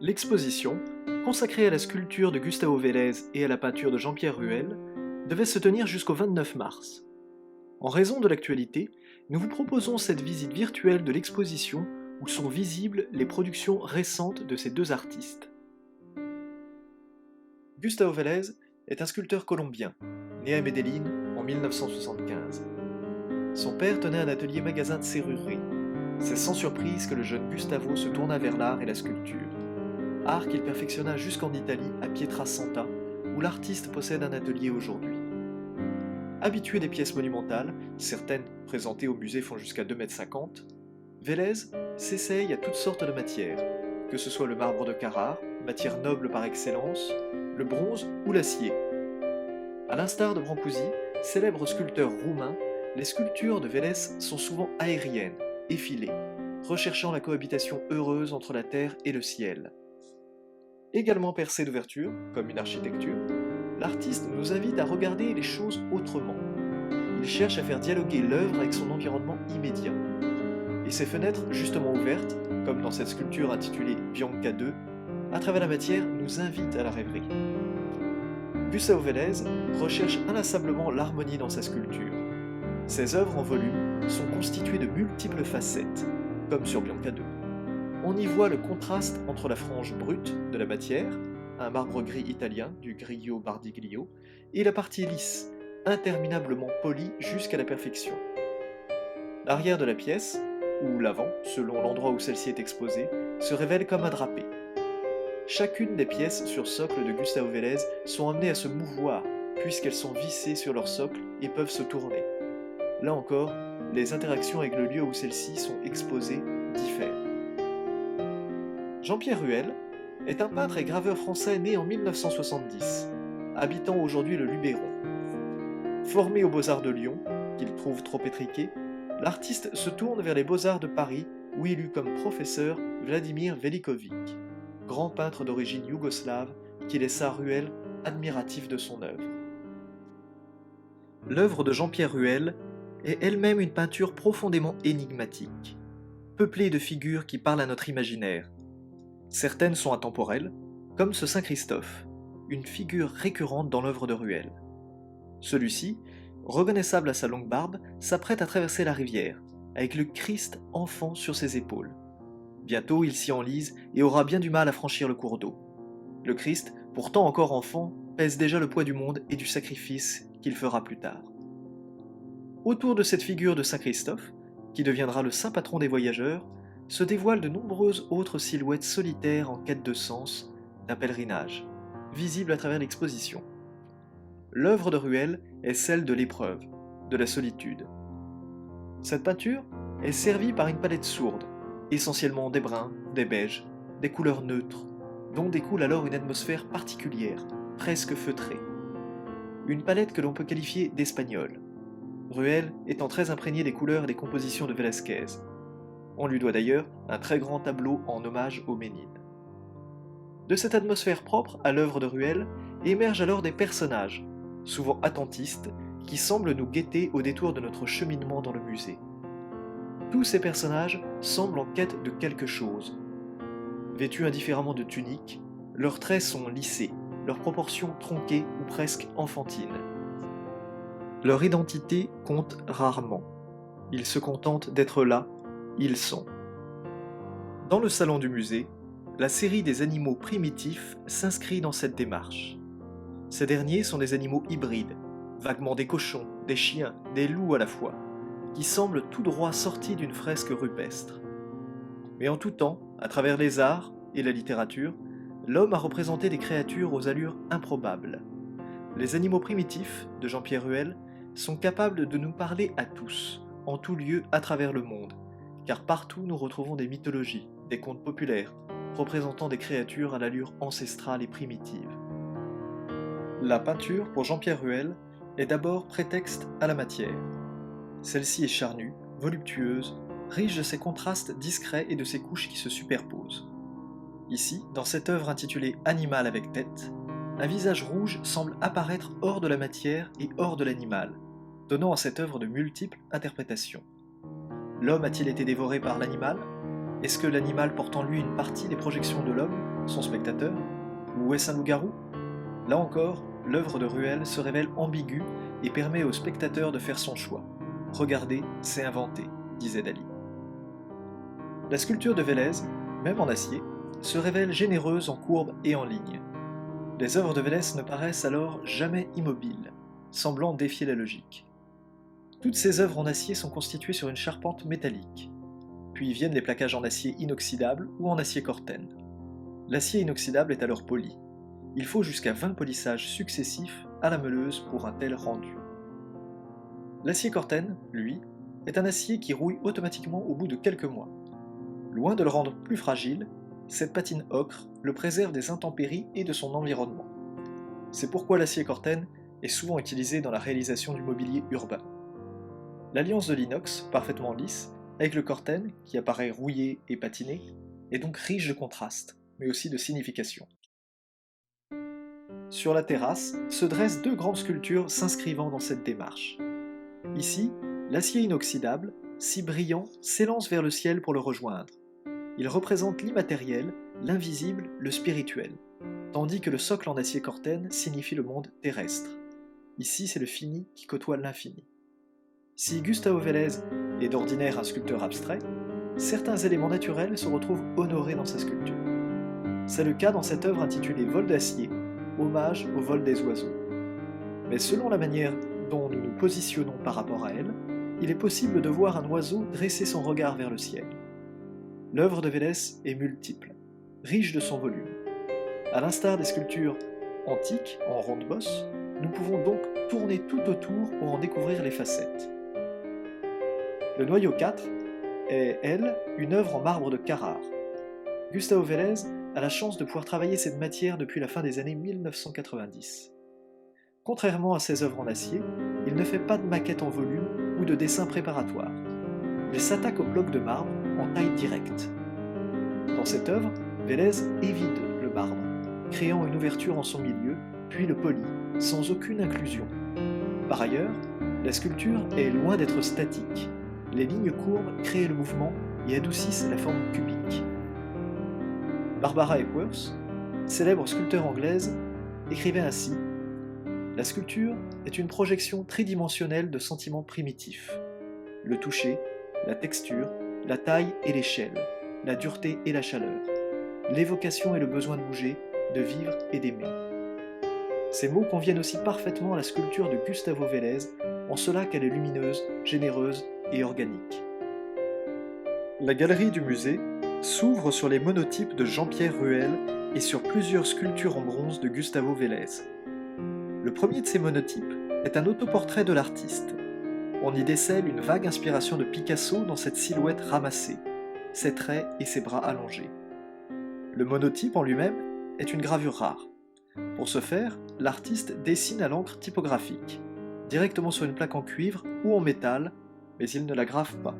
L'exposition, consacrée à la sculpture de Gustavo Vélez et à la peinture de Jean-Pierre Ruel, devait se tenir jusqu'au 29 mars. En raison de l'actualité, nous vous proposons cette visite virtuelle de l'exposition où sont visibles les productions récentes de ces deux artistes. Gustavo Vélez est un sculpteur colombien, né à Medellín en 1975. Son père tenait un atelier magasin de serrurerie. C'est sans surprise que le jeune Gustavo se tourna vers l'art et la sculpture. Art qu'il perfectionna jusqu'en Italie, à Pietrasanta, où l'artiste possède un atelier aujourd'hui. Habitué des pièces monumentales, certaines présentées au musée font jusqu'à 2,50 m, Vélez s'essaye à toutes sortes de matières, que ce soit le marbre de Carrare, matière noble par excellence, le bronze ou l'acier. À l'instar de Brancusi, célèbre sculpteur roumain, les sculptures de Vélez sont souvent aériennes, effilées, recherchant la cohabitation heureuse entre la terre et le ciel. Également percé d'ouverture, comme une architecture, l'artiste nous invite à regarder les choses autrement. Il cherche à faire dialoguer l'œuvre avec son environnement immédiat. Et ces fenêtres justement ouvertes, comme dans cette sculpture intitulée Bianca 2, à travers la matière nous invitent à la rêverie. Gustavo Vélez recherche inlassablement l'harmonie dans sa sculpture. Ses œuvres en volume sont constituées de multiples facettes, comme sur Bianca 2. On y voit le contraste entre la frange brute de la matière, un marbre gris italien, du Grillo Bardiglio, et la partie lisse, interminablement polie jusqu'à la perfection. L'arrière de la pièce, ou l'avant, selon l'endroit où celle-ci est exposée, se révèle comme un drapé. Chacune des pièces sur socle de Gustavo Vélez sont amenées à se mouvoir, puisqu'elles sont vissées sur leur socle et peuvent se tourner. Là encore, les interactions avec le lieu où celles-ci sont exposées diffèrent. Jean-Pierre Ruel est un peintre et graveur français né en 1970, habitant aujourd'hui le Luberon. Formé aux Beaux-Arts de Lyon, qu'il trouve trop étriqué, l'artiste se tourne vers les Beaux-Arts de Paris où il eut comme professeur Vladimir Velikovic, grand peintre d'origine yougoslave qui laissa Ruel admiratif de son œuvre. L'œuvre de Jean-Pierre Ruel est elle-même une peinture profondément énigmatique, peuplée de figures qui parlent à notre imaginaire. Certaines sont intemporelles, comme ce Saint Christophe, une figure récurrente dans l'œuvre de Ruel. Celui-ci, reconnaissable à sa longue barbe, s'apprête à traverser la rivière, avec le Christ enfant sur ses épaules. Bientôt il s'y enlise et aura bien du mal à franchir le cours d'eau. Le Christ, pourtant encore enfant, pèse déjà le poids du monde et du sacrifice qu'il fera plus tard. Autour de cette figure de Saint Christophe, qui deviendra le saint patron des voyageurs, se dévoilent de nombreuses autres silhouettes solitaires en quête de sens, d'un pèlerinage, visibles à travers l'exposition. L'œuvre de Ruel est celle de l'épreuve, de la solitude. Cette peinture est servie par une palette sourde, essentiellement des bruns, des beiges, des couleurs neutres, dont découle alors une atmosphère particulière, presque feutrée. Une palette que l'on peut qualifier d'espagnole. Ruel étant très imprégné des couleurs et des compositions de Velázquez. On lui doit d'ailleurs un très grand tableau en hommage aux Ménines. De cette atmosphère propre à l'œuvre de Ruel émergent alors des personnages, souvent attentistes, qui semblent nous guetter au détour de notre cheminement dans le musée. Tous ces personnages semblent en quête de quelque chose. Vêtus indifféremment de tuniques, leurs traits sont lissés, leurs proportions tronquées ou presque enfantines. Leur identité compte rarement. Ils se contentent d'être là, ils sont. Dans le salon du musée, la série des animaux primitifs s'inscrit dans cette démarche. Ces derniers sont des animaux hybrides, vaguement des cochons, des chiens, des loups à la fois, qui semblent tout droit sortis d'une fresque rupestre. Mais en tout temps, à travers les arts et la littérature, l'homme a représenté des créatures aux allures improbables. Les animaux primitifs, de Jean-Pierre Ruel, sont capables de nous parler à tous, en tout lieu à travers le monde, car partout nous retrouvons des mythologies, des contes populaires, représentant des créatures à l'allure ancestrale et primitive. La peinture, pour Jean-Pierre Ruel, est d'abord prétexte à la matière. Celle-ci est charnue, voluptueuse, riche de ses contrastes discrets et de ses couches qui se superposent. Ici, dans cette œuvre intitulée Animal avec tête, un visage rouge semble apparaître hors de la matière et hors de l'animal, donnant à cette œuvre de multiples interprétations. L'homme a-t-il été dévoré par l'animal? Est-ce que l'animal porte en lui une partie des projections de l'homme, son spectateur? Ou est-ce un loup-garou? Là encore, l'œuvre de Ruel se révèle ambiguë et permet au spectateur de faire son choix. Regarder, c'est inventer, disait Dali. La sculpture de Vélez, même en acier, se révèle généreuse en courbe et en ligne. Les œuvres de Vélez ne paraissent alors jamais immobiles, semblant défier la logique. Toutes ces œuvres en acier sont constituées sur une charpente métallique. Puis viennent les plaquages en acier inoxydable ou en acier corten. L'acier inoxydable est alors poli. Il faut jusqu'à 20 polissages successifs à la meuleuse pour un tel rendu. L'acier corten, lui, est un acier qui rouille automatiquement au bout de quelques mois. Loin de le rendre plus fragile, cette patine ocre le préserve des intempéries et de son environnement. C'est pourquoi l'acier corten est souvent utilisé dans la réalisation du mobilier urbain. L'alliance de l'inox, parfaitement lisse, avec le corten, qui apparaît rouillé et patiné, est donc riche de contrastes, mais aussi de signification. Sur la terrasse se dressent deux grandes sculptures s'inscrivant dans cette démarche. Ici, l'acier inoxydable, si brillant, s'élance vers le ciel pour le rejoindre. Il représente l'immatériel, l'invisible, le spirituel, tandis que le socle en acier corten signifie le monde terrestre. Ici, c'est le fini qui côtoie l'infini. Si Gustavo Vélez est d'ordinaire un sculpteur abstrait, certains éléments naturels se retrouvent honorés dans sa sculpture. C'est le cas dans cette œuvre intitulée Vol d'acier, hommage au vol des oiseaux. Mais selon la manière dont nous nous positionnons par rapport à elle, il est possible de voir un oiseau dresser son regard vers le ciel. L'œuvre de Vélez est multiple, riche de son volume. À l'instar des sculptures antiques en ronde-bosse, nous pouvons donc tourner tout autour pour en découvrir les facettes. Le noyau 4 est, elle, une œuvre en marbre de Carrare. Gustavo Vélez a la chance de pouvoir travailler cette matière depuis la fin des années 1990. Contrairement à ses œuvres en acier, il ne fait pas de maquette en volume ou de dessin préparatoire. Il s'attaque au bloc de marbre en taille directe. Dans cette œuvre, Vélez évide le marbre, créant une ouverture en son milieu, puis le polit, sans aucune inclusion. Par ailleurs, la sculpture est loin d'être statique. Les lignes courbes créent le mouvement et adoucissent la forme cubique. Barbara Epworth, célèbre sculpteure anglaise, écrivait ainsi: La sculpture est une projection tridimensionnelle de sentiments primitifs. Le toucher, la texture, la taille et l'échelle, la dureté et la chaleur, l'évocation et le besoin de bouger, de vivre et d'aimer. Ces mots conviennent aussi parfaitement à la sculpture de Gustavo Vélez, en cela qu'elle est lumineuse, généreuse et organique. La galerie du musée s'ouvre sur les monotypes de Jean-Pierre Ruel et sur plusieurs sculptures en bronze de Gustavo Vélez. Le premier de ces monotypes est un autoportrait de l'artiste. On y décèle une vague inspiration de Picasso dans cette silhouette ramassée, ses traits et ses bras allongés. Le monotype en lui-même est une gravure rare. Pour ce faire, l'artiste dessine à l'encre typographique, directement sur une plaque en cuivre ou en métal, mais il ne la grave pas.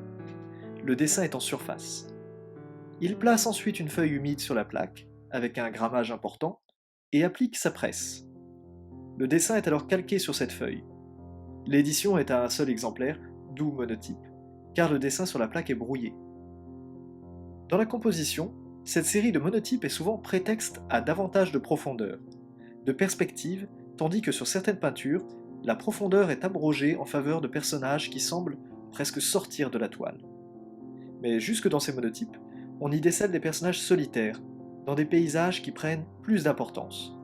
Le dessin est en surface. Il place ensuite une feuille humide sur la plaque, avec un grammage important, et applique sa presse. Le dessin est alors calqué sur cette feuille. L'édition est à un seul exemplaire, d'où monotype, car le dessin sur la plaque est brouillé. Dans la composition, cette série de monotypes est souvent prétexte à davantage de profondeur, de perspective, tandis que sur certaines peintures, la profondeur est abrogée en faveur de personnages qui semblent presque sortir de la toile. Mais jusque dans ces monotypes, on y décèle des personnages solitaires, dans des paysages qui prennent plus d'importance.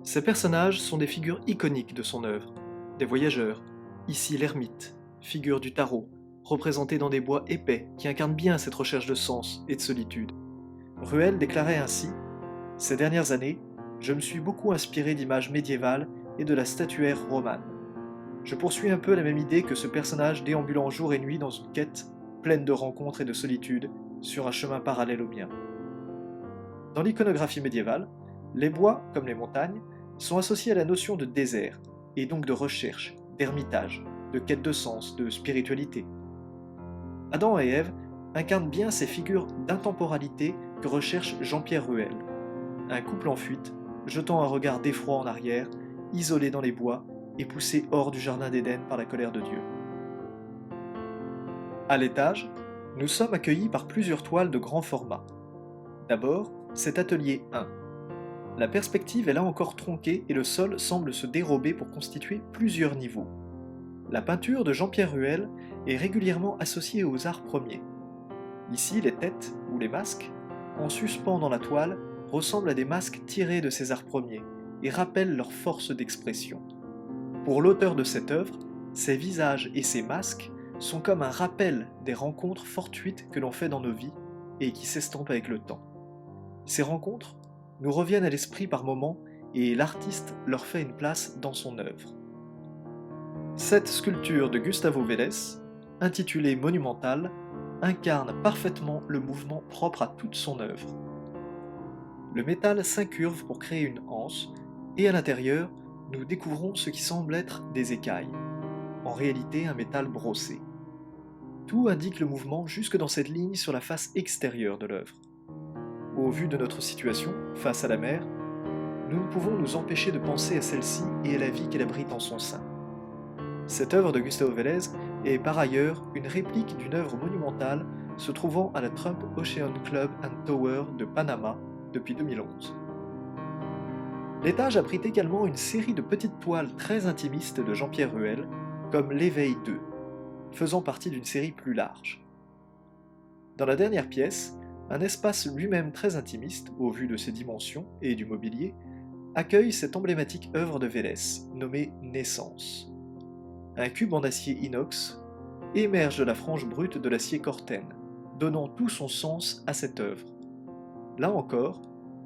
Ces personnages sont des figures iconiques de son œuvre, des voyageurs, ici l'ermite, figure du tarot, représentée dans des bois épais qui incarnent bien cette recherche de sens et de solitude. Ruel déclarait ainsi « Ces dernières années, je me suis beaucoup inspiré d'images médiévales et de la statuaire romane. Je poursuis un peu la même idée que ce personnage déambulant jour et nuit dans une quête pleine de rencontres et de solitude sur un chemin parallèle au mien. » Dans l'iconographie médiévale, les bois, comme les montagnes, sont associés à la notion de désert, et donc de recherche, d'ermitage, de quête de sens, de spiritualité. Adam et Ève incarnent bien ces figures d'intemporalité que recherche Jean-Pierre Ruel. Un couple en fuite, jetant un regard d'effroi en arrière, isolé dans les bois et poussé hors du jardin d'Éden par la colère de Dieu. À l'étage, Nous sommes accueillis par plusieurs toiles de grand format. D'abord, cet atelier 1. La perspective est là encore tronquée et le sol semble se dérober pour constituer plusieurs niveaux. La peinture de Jean-Pierre Ruel est régulièrement associée aux arts premiers. Ici, les têtes, ou les masques, en suspens dans la toile, ressemblent à des masques tirés de ces arts premiers et rappellent leur force d'expression. Pour l'auteur de cette œuvre, ces visages et ces masques sont comme un rappel des rencontres fortuites que l'on fait dans nos vies et qui s'estompent avec le temps. Ces rencontres nous reviennent à l'esprit par moments et l'artiste leur fait une place dans son œuvre. Cette sculpture de Gustavo Vélez, intitulée Monumentale, incarne parfaitement le mouvement propre à toute son œuvre. Le métal s'incurve pour créer une anse, et à l'intérieur, nous découvrons ce qui semble être des écailles, en réalité un métal brossé. Tout indique le mouvement jusque dans cette ligne sur la face extérieure de l'œuvre. Au vu de notre situation, face à la mer, nous ne pouvons nous empêcher de penser à celle-ci et à la vie qu'elle abrite en son sein. Cette œuvre de Gustavo Vélez est par ailleurs une réplique d'une œuvre monumentale se trouvant à la Trump Ocean Club and Tower de Panama depuis 2011. L'étage abrite également une série de petites toiles très intimistes de Jean-Pierre Ruel, comme l'Éveil 2, faisant partie d'une série plus large. Dans la dernière pièce, un espace lui-même très intimiste, au vu de ses dimensions et du mobilier, accueille cette emblématique œuvre de Vélez, nommée Naissance. Un cube en acier inox émerge de la frange brute de l'acier Corten, donnant tout son sens à cette œuvre. Là encore,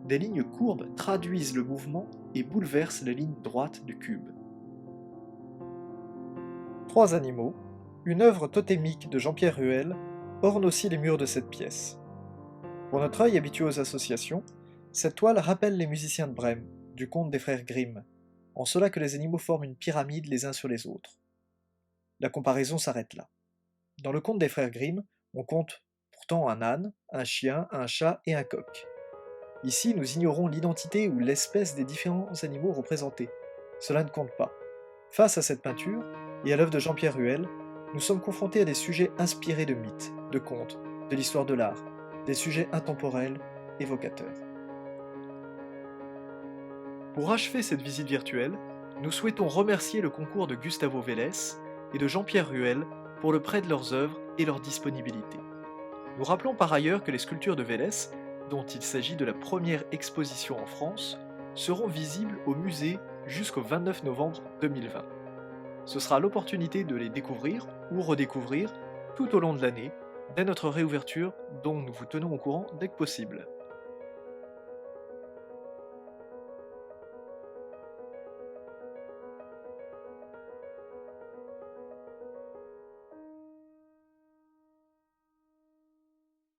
des lignes courbes traduisent le mouvement et bouleversent les lignes droites du cube. Trois animaux, une œuvre totémique de Jean-Pierre Ruel, orne aussi les murs de cette pièce. Pour notre œil habitué aux associations, cette toile rappelle les musiciens de Brême, du conte des frères Grimm, en cela que les animaux forment une pyramide les uns sur les autres. La comparaison s'arrête là. Dans le conte des frères Grimm, on compte pourtant un âne, un chien, un chat et un coq. Ici, nous ignorons l'identité ou l'espèce des différents animaux représentés. Cela ne compte pas. Face à cette peinture, et à l'œuvre de Jean-Pierre Ruel, nous sommes confrontés à des sujets inspirés de mythes, de contes, de l'histoire de l'art, des sujets intemporels, évocateurs. Pour achever cette visite virtuelle, nous souhaitons remercier le concours de Gustavo Vélez et de Jean-Pierre Ruel pour le prêt de leurs œuvres et leur disponibilité. Nous rappelons par ailleurs que les sculptures de Vélez, dont il s'agit de la première exposition en France, seront visibles au musée jusqu'au 29 novembre 2020. Ce sera l'opportunité de les découvrir ou redécouvrir tout au long de l'année, dès notre réouverture dont nous vous tenons au courant dès que possible.